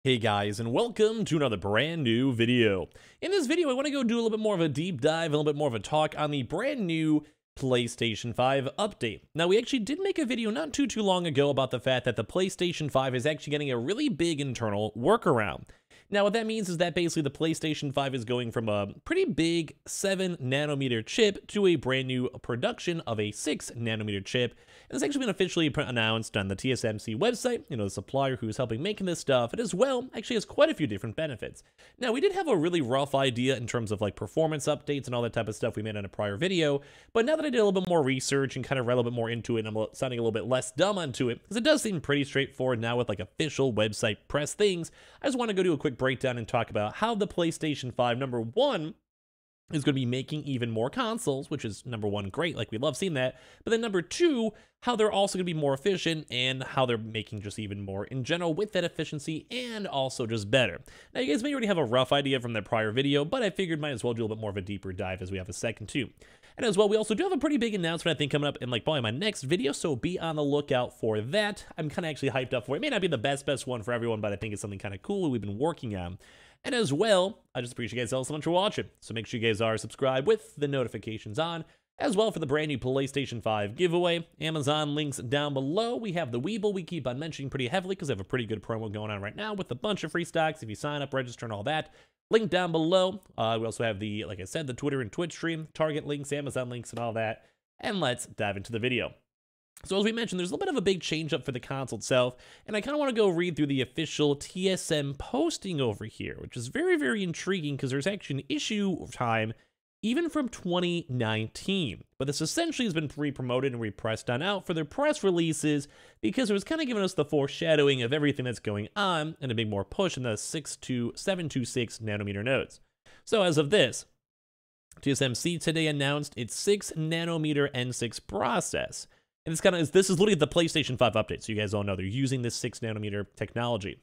Hey guys, and welcome to another brand new video. In this video, I want to go do a little bit more of a deep dive, a little bit more of a talk on the brand new PlayStation 5 update. Now, we actually did make a video not too long ago about the fact that the PlayStation 5 is actually getting a really big internal workaround. Now, what that means is that basically the PlayStation 5 is going from a pretty big 7nm chip to a brand new production of a 6nm chip. And it's actually been officially announced on the Tsmc website, the supplier who's helping making this stuff. It as well actually has quite a few different benefits. Now, we did have a really rough idea in terms of like performance updates and all that type of stuff we made in a prior video, but now that I did a little bit more research and kind of read a little bit more into it, and I'm sounding a little bit less dumb onto it, because it does seem pretty straightforward now with like official website press things. I just want to go do a quick breakdown and talk about how the PlayStation 5, number one, is going to be making even more consoles, which is number one, great, like we love seeing that, but then number two, how they're also going to be more efficient and how they're making just even more in general with that efficiency and also just better. Now, you guys may already have a rough idea from the prior video, but I figured might as well do a little bit more of a deeper dive as we have a second too. And as well, we also do have a pretty big announcement, I think, coming up in like probably my next video, so be on the lookout for that. I'm kind of actually hyped up for it. It may not be the best one for everyone, but I think it's something kind of cool we've been working on. And as well, I just appreciate you guys all so much for watching. So make sure you guys are subscribed with the notifications on. As well, for the brand new PlayStation 5 giveaway, Amazon links down below. We have the Weeble we keep on mentioning pretty heavily because they have a pretty good promo going on right now with a bunch of free stocks if you sign up, register, and all that. Link down below. We also have the, like I said, the Twitter and Twitch stream, Target links, Amazon links, and all that. And let's dive into the video. So as we mentioned, there's a little bit of a big change up for the console itself, and I kind of want to go read through the official TSM posting over here, which is very, very intriguing because there's actually an issue time even from 2019. But this essentially has been pre-promoted and repressed on out for their press releases because it was kind of giving us the foreshadowing of everything that's going on and a big more push in the 726nm nodes. So as of this, TSMC today announced its 6nm N6 process. And this is literally the PlayStation 5 update, so you guys all know they're using this 6nm technology,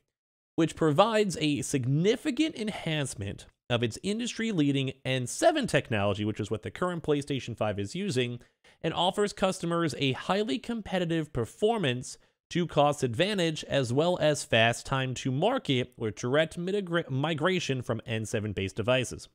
which provides a significant enhancement of its industry-leading N7 technology, which is what the current PlayStation 5 is using, and offers customers a highly competitive performance to cost advantage, as well as fast time to market with direct migration from N7-based devices.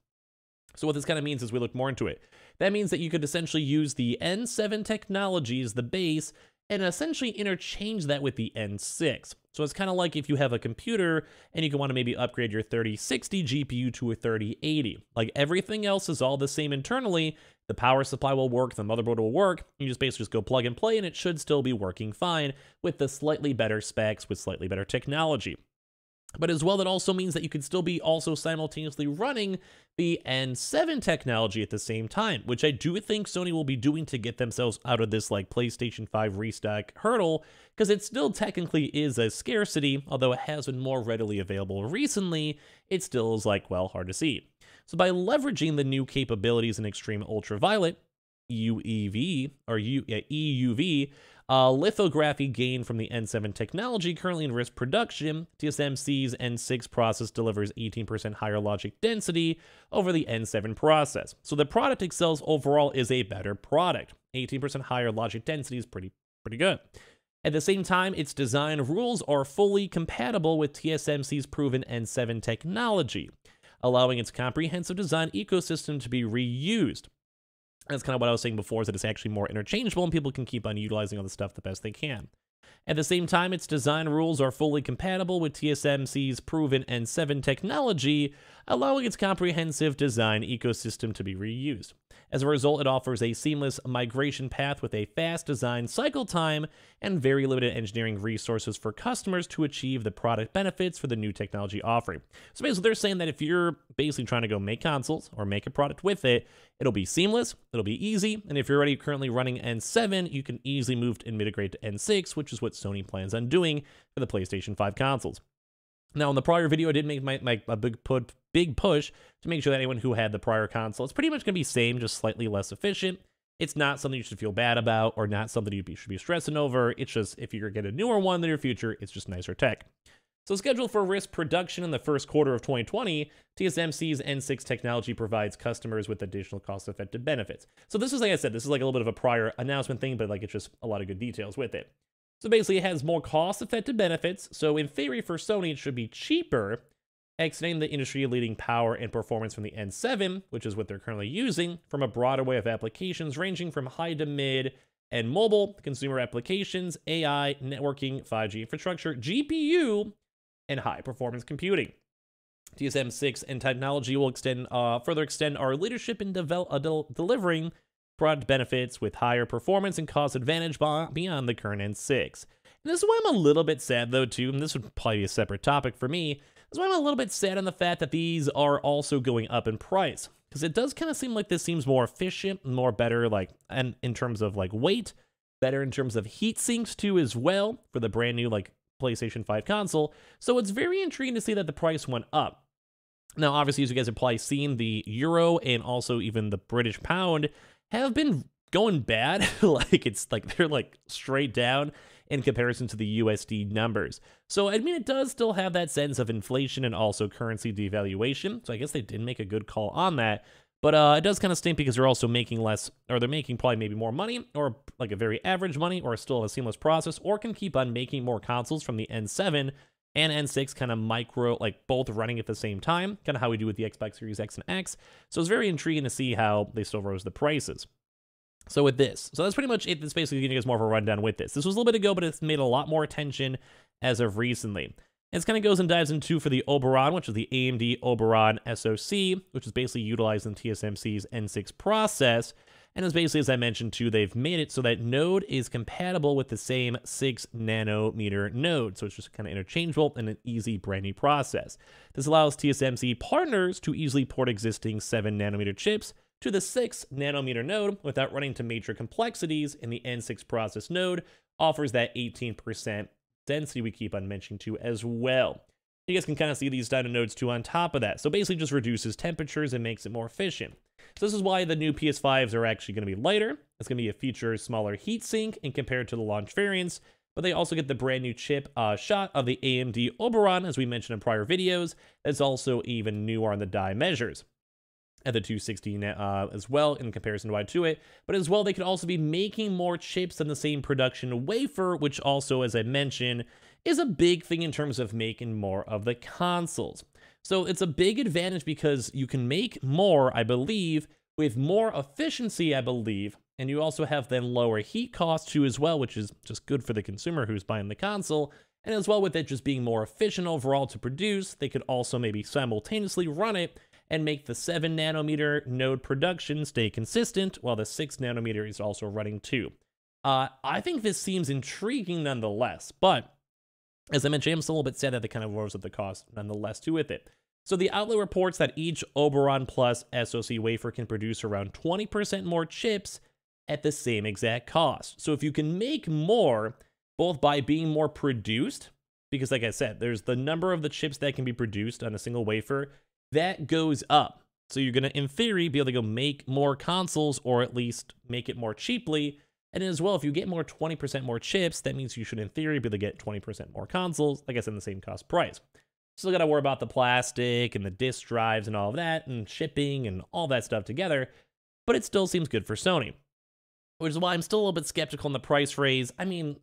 So what this kind of means as we look more into it, that means that you could essentially use the N7 technology as the base and essentially interchange that with the N6. So it's kind of like if you have a computer and you can want to maybe upgrade your 3060 GPU to a 3080. Like everything else is all the same internally. The power supply will work, the motherboard will work. You just basically go plug and play and it should still be working fine with the slightly better specs, with slightly better technology. But as well, that also means that you could still be also simultaneously running the N7 technology at the same time, which I do think Sony will be doing to get themselves out of this like PlayStation 5 restock hurdle, because it still technically is a scarcity, although it has been more readily available recently, it still is like, well, hard to see. So by leveraging the new capabilities in extreme ultraviolet, EUV, lithography gained from the N7 technology currently in risk production, TSMC's N6 process delivers 18% higher logic density over the N7 process. So the product itself overall is a better product. 18% higher logic density is pretty good. At the same time, its design rules are fully compatible with TSMC's proven N7 technology, allowing its comprehensive design ecosystem to be reused. That's kind of what I was saying before, is that it's actually more interchangeable and people can keep on utilizing all the stuff the best they can. At the same time, its design rules are fully compatible with TSMC's proven N7 technology, allowing its comprehensive design ecosystem to be reused. As a result, it offers a seamless migration path with a fast design cycle time and very limited engineering resources for customers to achieve the product benefits for the new technology offering. So basically, they're saying that if you're basically trying to go make consoles or make a product with it, it'll be seamless, it'll be easy, and if you're already currently running N7, you can easily move and migrate to N6, which is what Sony plans on doing for the PlayStation 5 consoles. Now, in the prior video, I did make a big push to make sure that anyone who had the prior console, it's pretty much going to be same, just slightly less efficient. It's not something you should feel bad about or not something you should be stressing over. It's just, if you're getting a newer one in the near future, it's just nicer tech. So scheduled for risk production in the first quarter of 2020, TSMC's N6 technology provides customers with additional cost-effective benefits. So this is, like I said, this is like a little bit of a prior announcement thing, but like it's just a lot of good details with it. So basically, it has more cost-effective benefits. So in theory, for Sony, it should be cheaper, extending the industry-leading power and performance from the N7, which is what they're currently using, from a broader array of applications ranging from high to mid and mobile, consumer applications, AI, networking, 5G infrastructure, GPU, and high-performance computing. TSM6 and technology will further extend our leadership in delivering product benefits with higher performance and cost advantage beyond the current N6. And this is why I'm a little bit sad, though, too, and this would probably be a separate topic for me. That's why I'm a little bit sad on the fact that these are also going up in price, because it does kind of seem like this seems more efficient, more better, like, and in terms of like weight, better in terms of heat sinks too as well for the brand new like PlayStation 5 console. So it's very intriguing to see that the price went up. Now, obviously, as you guys have probably seen, the euro and also even the British pound have been going bad. Like it's like they're like straight down in comparison to the USD numbers. So, I mean, it does still have that sense of inflation and also currency devaluation. So I guess they did make a good call on that. But it does kind of stink because they're also making less, or they're making probably maybe more money, or like a very average money, or still have a seamless process, or can keep on making more consoles from the N7 and N6 kind of micro, like both running at the same time, kind of how we do with the Xbox Series X and X. So it's very intriguing to see how they still rose the prices. So with this, so that's pretty much it. That's basically giving you guys more of a rundown with this. This was a little bit ago, but it's made a lot more attention as of recently. And it kind of goes and dives into for the Oberon, which is the AMD Oberon SoC, which is basically utilizing TSMC's N6 process. And as basically, as I mentioned too, they've made it so that node is compatible with the same 6 nanometer node. So it's just kind of interchangeable and an easy brand new process. This allows TSMC partners to easily port existing 7 nanometer chips to the 6 nanometer node without running into major complexities, and the N6 process node offers that 18% density we keep on mentioning too as well. You guys can kind of see these dino nodes too on top of that. So basically just reduces temperatures and makes it more efficient. So this is why the new PS5s are actually going to be lighter. It's going to be a feature smaller heatsink in compared to the launch variants, but they also get the brand new chip shot of the AMD Oberon, as we mentioned in prior videos. That's also even newer on the die measures at the 260 as well in comparison to it. But as well, they could also be making more chips than the same production wafer, which also, as I mentioned, is a big thing in terms of making more of the consoles. So it's a big advantage because you can make more, I believe, with more efficiency, I believe, and you also have then lower heat costs too as well, which is just good for the consumer who's buying the console. And as well, with it just being more efficient overall to produce, they could also maybe simultaneously run it and make the 7 nanometer node production stay consistent while the 6 nanometer is also running too. I think this seems intriguing nonetheless, but as I mentioned, I'm still a little bit sad that they kind of rose up the cost nonetheless too with it. So the outlet reports that each Oberon Plus SoC wafer can produce around 20% more chips at the same exact cost. So if you can make more, both by being more produced, because like I said, there's the number of the chips that can be produced on a single wafer, that goes up. So you're going to, in theory, be able to go make more consoles or at least make it more cheaply. And as well, if you get more 20% more chips, that means you should, in theory, be able to get 20% more consoles, like I said, in the same cost price. Still got to worry about the plastic and the disk drives and all of that and shipping and all that stuff together, but it still seems good for Sony, which is why I'm still a little bit skeptical on the price raise. I mean,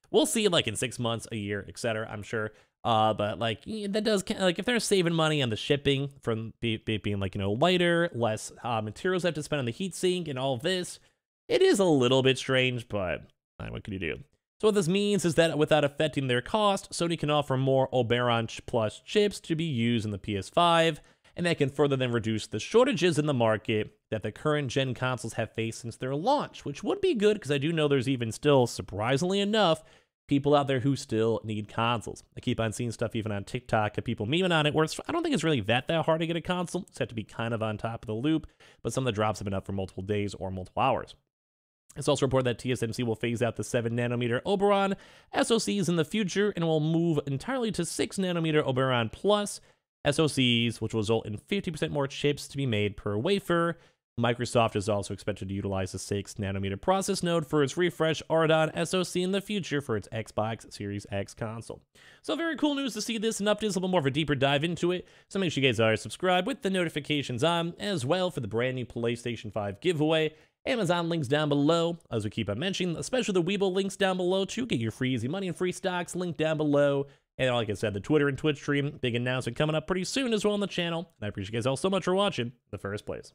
we'll see like in 6 months, a year, etc., I'm sure. But like that does, like, if they're saving money on the shipping from being like, you know, lighter, less materials they have to spend on the heatsink and all of this, it is a little bit strange, but what can you do? So what this means is that without affecting their cost, Sony can offer more Oberon Plus chips to be used in the PS5, and that can further then reduce the shortages in the market that the current gen consoles have faced since their launch, which would be good because I do know there's even still, surprisingly enough, people out there who still need consoles. I keep on seeing stuff even on TikTok of people memeing on it, where I don't think it's really that hard to get a console. You just have to be kind of on top of the loop, but some of the drops have been up for multiple days or multiple hours. It's also reported that TSMC will phase out the 7 nanometer Oberon SoCs in the future and will move entirely to 6 nanometer Oberon Plus SoCs, which will result in 50% more chips to be made per wafer. Microsoft is also expected to utilize the 6 nanometer process node for its refresh Ardon SoC in the future for its Xbox Series X console. So very cool news to see this and updates, a little bit more of a deeper dive into it. So make sure you guys are subscribed with the notifications on as well for the brand new PlayStation 5 giveaway. Amazon links down below, as we keep on mentioning, especially the Webull links down below to get your free easy money and free stocks linked down below. And like I said, the Twitter and Twitch stream, big announcement coming up pretty soon as well on the channel. And I appreciate you guys all so much for watching in the first place.